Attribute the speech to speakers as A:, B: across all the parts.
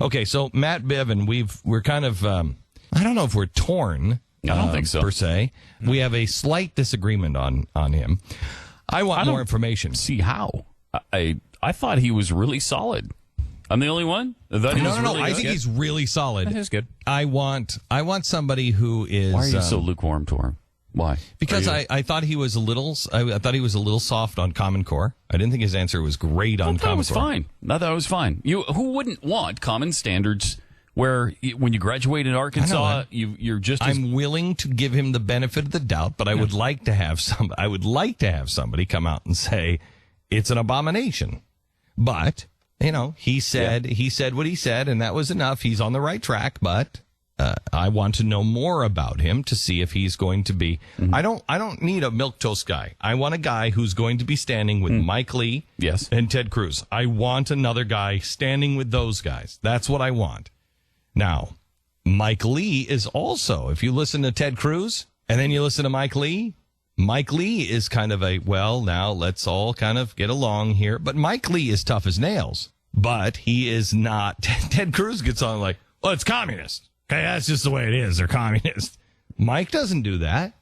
A: Okay, so Matt Bevin, we're kind of, I don't know if we're torn.
B: I don't think so.
A: Per se. We have a slight disagreement on him. I want more information.
B: See how? I thought he was really solid. I'm the only one?
A: No. I think he's really solid.
B: That is good.
A: I want somebody who is.
B: Why are you so lukewarm to him? Why?
A: Because I thought he was a little. I thought he was a little soft on Common Core. I didn't think his answer was great on Common Core.
B: I thought it was fine. Who wouldn't want common standards? Where when you graduate in Arkansas, you're just.
A: I'm willing to give him the benefit of the doubt, but I would like to have somebody come out and say it's an abomination. But he said what he said, and that was enough. He's on the right track, but I want to know more about him to see if he's going to be. Mm-hmm. I don't need a milquetoast guy. I want a guy who's going to be standing with Mike Lee, and Ted Cruz. I want another guy standing with those guys. That's what I want. Now, Mike Lee is also, if you listen to Ted Cruz and then you listen to Mike Lee is kind of now let's all kind of get along here. But Mike Lee is tough as nails, but he is not. Ted Cruz gets on like, well, it's communist. Okay, that's just the way it is. They're communist. Mike doesn't do that.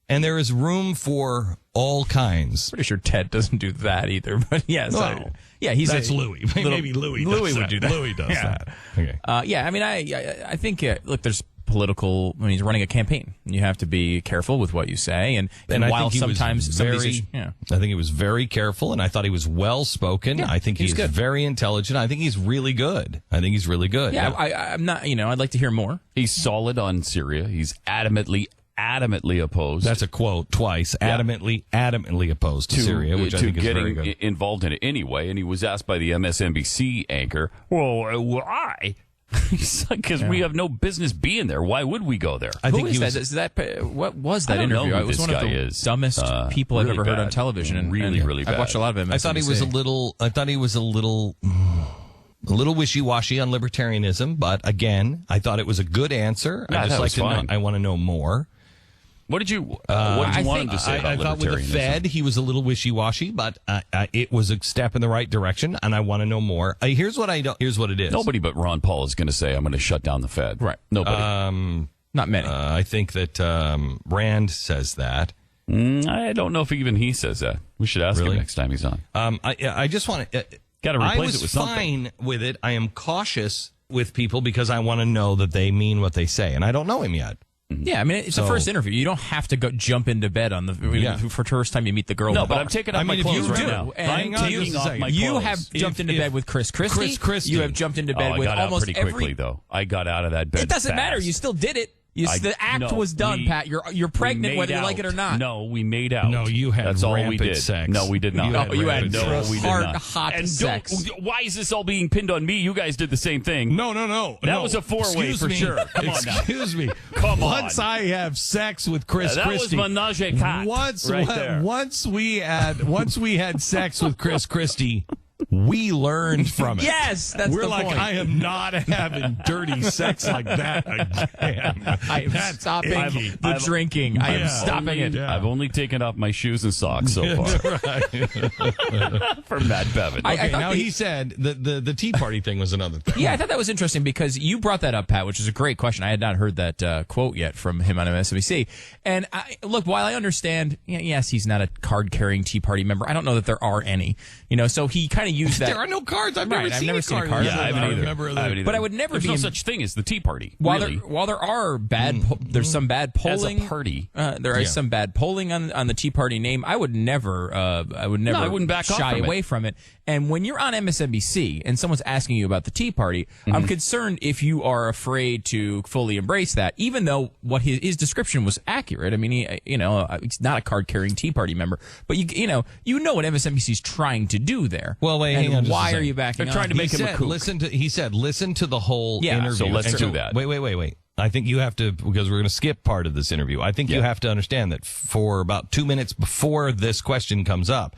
A: And there is room for all kinds.
C: Pretty sure Ted doesn't do that either, but yes.
A: No.
C: That's
A: Louis. Maybe Louis
C: would do that.
A: Louis does that. Okay.
C: I think, look, there's political, he's running a campaign. You have to be careful with what you say. And while sometimes
A: I think he was very careful, and I thought he was well-spoken.
C: Yeah,
A: I think he's very intelligent. I think he's really good.
C: Yeah, I'm not, I'd like to hear more.
B: He's solid on Syria. He's adamantly opposed.
A: That's a quote twice. Yeah. Adamantly opposed to Syria, which I think is very good.
B: Getting involved in it anyway. And he was asked by the MSNBC anchor, well, why? Because we have no business being there. Why would we go there?
C: I think what was that interview? It was one of the dumbest people I've ever heard on television, and really bad. I've watched a lot of MSNBC.
A: I thought he was a little wishy-washy on libertarianism, but again, I thought it was a good answer. I want to know more.
B: What did you want him to say about libertarianism? I thought with the
A: Fed, he was a little wishy-washy, but it was a step in the right direction, and I want to know more. Here's what it is.
B: Nobody but Ron Paul is going to say, I'm going to shut down the Fed.
C: Right.
B: Nobody.
C: Not many.
A: I think that Rand says that.
B: I don't know if even he says that. We should ask him next time he's on.
A: I just want to...
B: Got to replace it with something.
A: I was fine with it. I am cautious with people because I want to know that they mean what they say, and I don't know him yet.
C: Yeah, it's the first interview. You don't have to go jump into bed on the for the first time you meet the girl.
B: No, but I'm taking off my clothes right now.
C: Hang on, you have jumped into bed with Chris Christie. You have jumped into bed with almost
B: pretty quickly, though. I got out of that bed.
C: It doesn't matter. You still did it. The act was done, Pat. You're pregnant whether you like it or not.
B: No, we made out.
A: No, you had
B: That's all we did.
A: Sex.
B: No, we did not.
C: You had hot sex.
B: Why is this all being pinned on me? You guys did the same thing.
A: No.
B: That was a four-way for sure. Come on now.
A: Excuse me.
B: Come on.
A: Once I have sex with Chris Christie.
B: That was menage a quatre.
A: Once we had sex with Chris Christie, we learned from it.
C: Yes, that's
A: We're
C: the
A: like,
C: point.
A: I am not having dirty sex like that again.
C: I am stopping the drinking. I am stopping it.
B: Yeah. I've only taken off my shoes and socks so far. For Matt Bevin.
A: Okay, he said the Tea Party thing was another thing.
C: Yeah, I thought that was interesting because you brought that up, Pat, which is a great question. I had not heard that quote yet from him on MSNBC. And look, while I understand, yes, he's not a card-carrying Tea Party member. I don't know that there are any. So he kind of used that.
A: There are no cards. I've never seen a card.
B: Yeah, I haven't either.
C: But I would never
B: There's no such thing as the Tea Party.
C: While there are there's some bad polling.
B: As a party.
C: There is some bad polling on the Tea Party name. I wouldn't back shy away from it. And when you're on MSNBC and someone's asking you about the Tea Party, I'm concerned if you are afraid to fully embrace that, even though what his description was accurate. I mean, he's not a card-carrying Tea Party member, but you know what MSNBC's trying to do there.
A: Well, wait, hang on.
C: Why are you backing
B: They're trying to make him a kook.
A: He said, listen to the whole interview.
B: So let's do that.
A: Wait. I think you have to, because we're going to skip part of this interview. I think you have to understand that for about 2 minutes before this question comes up,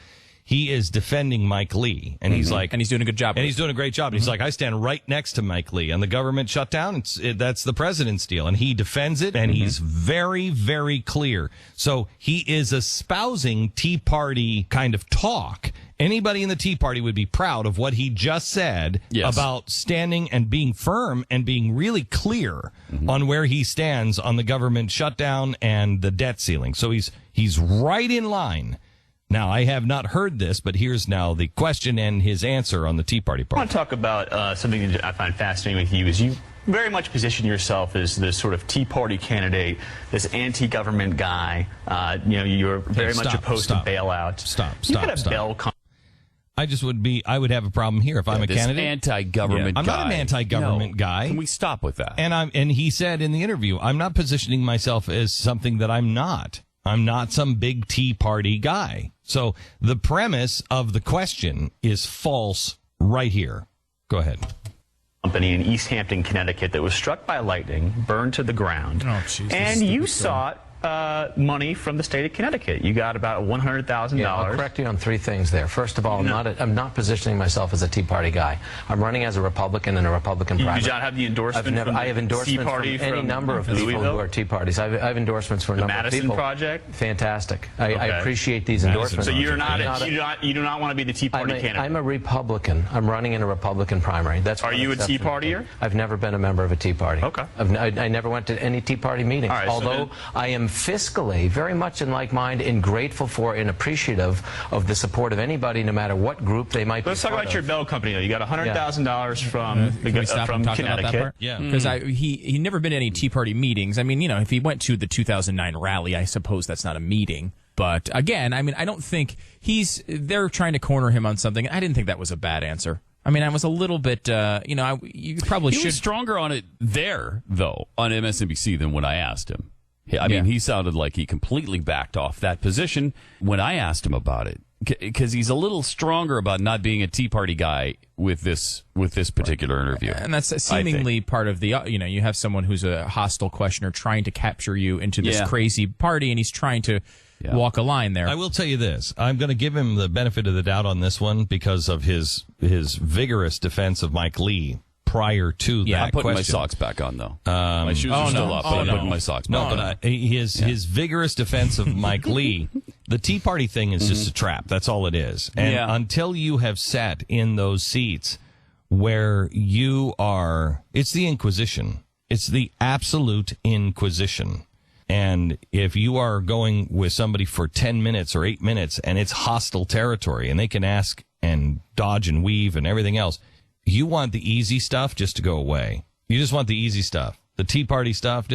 A: he is defending Mike Lee, and he's like,
C: and he's doing a good job.
A: And he's doing a great job. And he's like, I stand right next to Mike Lee, and the government shutdown, that's the president's deal, and he defends it, and he's very, very clear. So he is espousing Tea Party kind of talk. Anybody in the Tea Party would be proud of what he just said about standing and being firm and being really clear on where he stands on the government shutdown and the debt ceiling. So he's right in line. Now, I have not heard this, but here's now the question and his answer on the Tea Party part.
D: I want to talk about something that I find fascinating with you is you very much position yourself as this sort of Tea Party candidate, this anti-government guy. You're very much opposed to bailouts.
A: Stop. I would have a problem here if I'm a candidate.
B: Anti-government guy.
A: I'm not an anti-government guy.
B: Can we stop with that?
A: And he said in the interview, I'm not positioning myself as something that I'm not. I'm not some big Tea Party guy. So the premise of the question is false right here. Go ahead.
D: Company in East Hampton, Connecticut that was struck by lightning, burned to the ground.
C: Oh, Jesus.
D: And you sought money from the state of Connecticut. You got about $100,000.
E: Yeah, I'll correct you on three things there. First of all, I'm not positioning myself as a Tea Party guy. I'm running as a Republican in a Republican primary.
D: You do not have the endorsement
E: I have endorsements from any number of people who are Tea Parties. I have endorsements for a number of people.
D: The Madison Project?
E: Fantastic. I appreciate these endorsements.
D: So you do not want to be the Tea Party candidate?
E: I'm a Republican. I'm running in a Republican primary.
D: Are you a Tea Partier?
E: I've never been a member of a Tea Party.
D: Okay.
E: I never went to any Tea Party meetings,
D: right,
E: although I am fiscally very much in like mind and grateful for and appreciative of the support of anybody, no matter what group they might be.
D: Let's talk about your Bell company, though. You got $100,000 from Connecticut.
A: Yeah.
C: Because he never been to any Tea Party meetings. I mean, if he went to the 2009 rally, I suppose that's not a meeting. But again, I mean, I don't think they're trying to corner him on something. I didn't think that was a bad answer. I mean, I was a little bit, you probably should.
B: He was stronger on it there, though, on MSNBC than when I asked him. I mean, he sounded like he completely backed off that position when I asked him about it, because he's a little stronger about not being a Tea Party guy with this particular interview.
C: And that's seemingly part of the, you have someone who's a hostile questioner trying to capture you into this crazy party, and he's trying to walk a line there.
A: I will tell you this. I'm going to give him the benefit of the doubt on this one because of his vigorous defense of Mike Lee prior to that
B: I'm putting
A: question.
B: my socks back on, though. My shoes are still up, but I'm putting my socks back on.
A: But his vigorous defense of Mike Lee, the Tea Party thing is just a trap. That's all it is. And until you have sat in those seats where you are, it's the Inquisition. It's the absolute Inquisition. And if you are going with somebody for 10 minutes or 8 minutes and it's hostile territory and they can ask and dodge and weave and everything else, you want the easy stuff just to go away. You just want the easy stuff. The Tea Party stuff,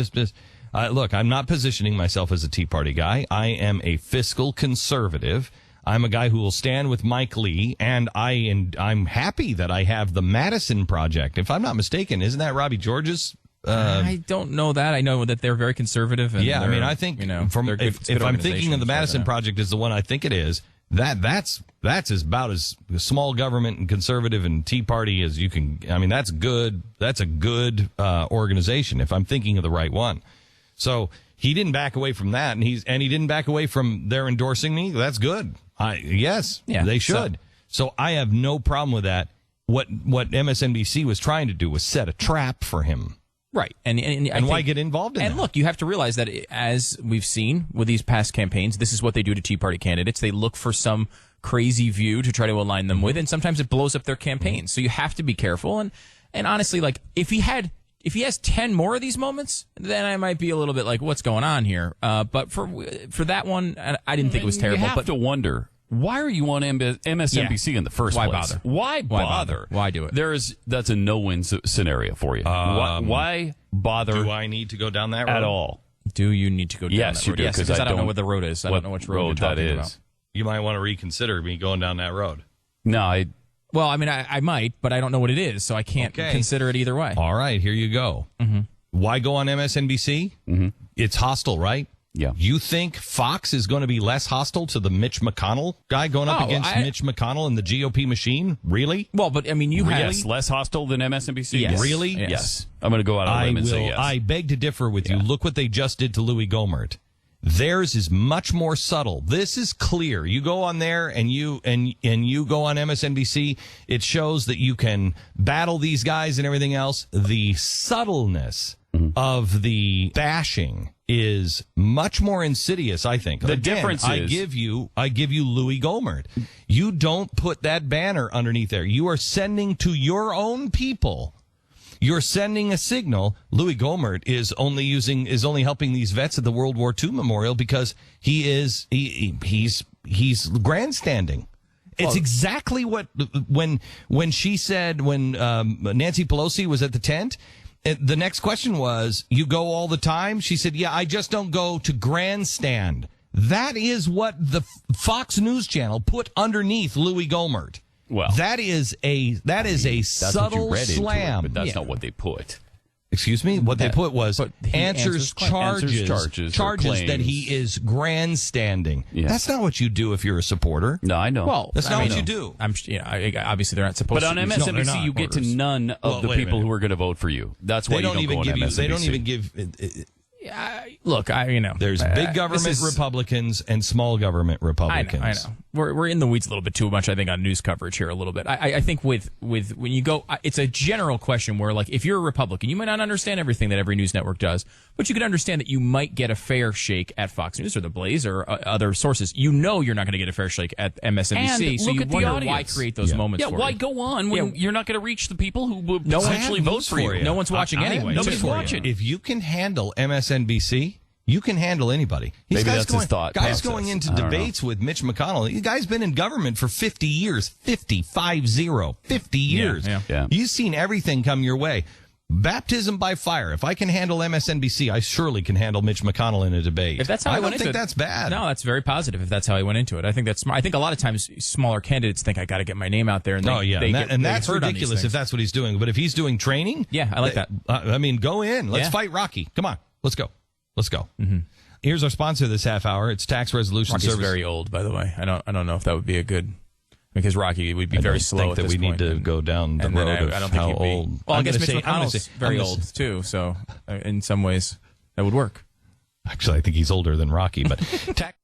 A: look, I'm not positioning myself as a Tea Party guy. I am a fiscal conservative. I'm a guy who will stand with Mike Lee, and I'm happy that I have the Madison Project. If I'm not mistaken, isn't that Robbie George's?
C: I don't know that. I know that they're very conservative. And
A: I mean, I think if I'm thinking of the Madison Project as the one I think it is, that's about as small government and conservative and Tea Party as you can. I mean, that's good. That's a good organization if I'm thinking of the right one. So he didn't back away from that, and he didn't back away from their endorsing me. That's good. They should. So I have no problem with that. What MSNBC was trying to do was set a trap for him.
C: Right. And
A: why get involved in that?
C: And look, you have to realize that as we've seen with these past campaigns, this is what they do to Tea Party candidates. They look for some crazy view to try to align them with, and sometimes it blows up their campaigns. So you have to be careful. And honestly, like, if he has 10 more of these moments, then I might be a little bit like, what's going on here? But for that one, I didn't think it was terrible.
B: You have to wonder, why are you on MSNBC in the first place?
C: Bother?
B: Why bother?
C: Why do it?
B: That's a no-win scenario for you. Why bother?
A: Do I need to go down that road
B: at all?
C: Do you need to go down that road?
B: Yes, you do.
C: Because I don't know what the road is. I don't know which road you're talking about.
A: You might want to reconsider me going down that road.
B: No,
C: Well, I mean, I might, but I don't know what it is, so I can't consider it either way.
A: All right, here you go. Mm-hmm. Why go on MSNBC? Mm-hmm. It's hostile, right?
B: Yeah.
A: You think Fox is going to be less hostile to the Mitch McConnell guy going up against Mitch McConnell and the GOP machine? Really?
C: Well, but I mean,
B: Yes, less hostile than MSNBC?
C: Yes.
A: Really?
B: Yes. I'm going to go out on a limb and say yes.
A: I beg to differ with you. Look what they just did to Louis Gohmert. Theirs is much more subtle. This is clear. You go on there and you go on MSNBC, it shows that you can battle these guys and everything else. The subtleness of the bashing is much more insidious, I think.
B: The difference is
A: I give you Louis Gohmert. You don't put that banner underneath there. You are sending to your own people. You're sending a signal. Louis Gohmert is only helping these vets at the World War II Memorial because he's grandstanding. It's exactly what when she said when Nancy Pelosi was at the tent. The next question was, "You go all the time?" She said, "Yeah, I just don't go to grandstand." That is what the Fox News channel put underneath Louis Gohmert.
B: Well,
A: that is a subtle slam.
B: But that's not what they put.
A: Excuse me? What they put was answers charges that he is grandstanding.
B: Yes.
A: That's not what you do if you're a supporter.
B: No, I know.
C: Well,
A: that's not what you do.
C: Obviously, they're not supposed to.
B: But on MSNBC, you get to none of the people who are going to vote for you. That's why you don't go on MSNBC.
A: They don't even give...
C: Look,
A: there's big government Republicans and small government Republicans.
C: I know. We're in the weeds a little bit too much, I think, on news coverage here a little bit. I think with when you go, it's a general question where, like, if you're a Republican, you might not understand everything that every news network does, but you can understand that you might get a fair shake at Fox News or The Blaze or other sources. You know you're not going to get a fair shake at MSNBC, so you wonder why create those moments for
B: why
C: you.
B: go on when you're not going to reach the people who will actually vote for you?
C: No one's watching anyway.
B: Nobody's watching.
A: If you can handle MSNBC, you can handle anybody.
B: Maybe that's his thought
A: Guys
B: process.
A: going into debates with Mitch McConnell. The guy's been in government for 50 years. 50 years.
B: Yeah.
A: You've seen everything come your way. Baptism by fire. If I can handle MSNBC, I surely can handle Mitch McConnell in a debate.
C: If that's how I
A: don't
C: went into
A: think
C: it,
A: that's bad.
C: No, that's very positive. If that's how he went into it, I think that's smart. I think a lot of times smaller candidates think I got to get my name out there, and
A: that's ridiculous if that's what he's doing. But if he's doing training,
C: I like that.
A: Go in. Let's fight Rocky. Come on, let's go. Mm-hmm. Here's our sponsor this half hour. It's Tax Resolution
C: Rocky's
A: Service.
C: Very old, by the way. I don't know if that would be a good, because Rocky would be very slow.
A: I think that we need to go down the road of how old.
C: Well, I guess Mitch McConnell's very old too. So in some ways, that would work.
A: Actually, I think he's older than Rocky, but tax.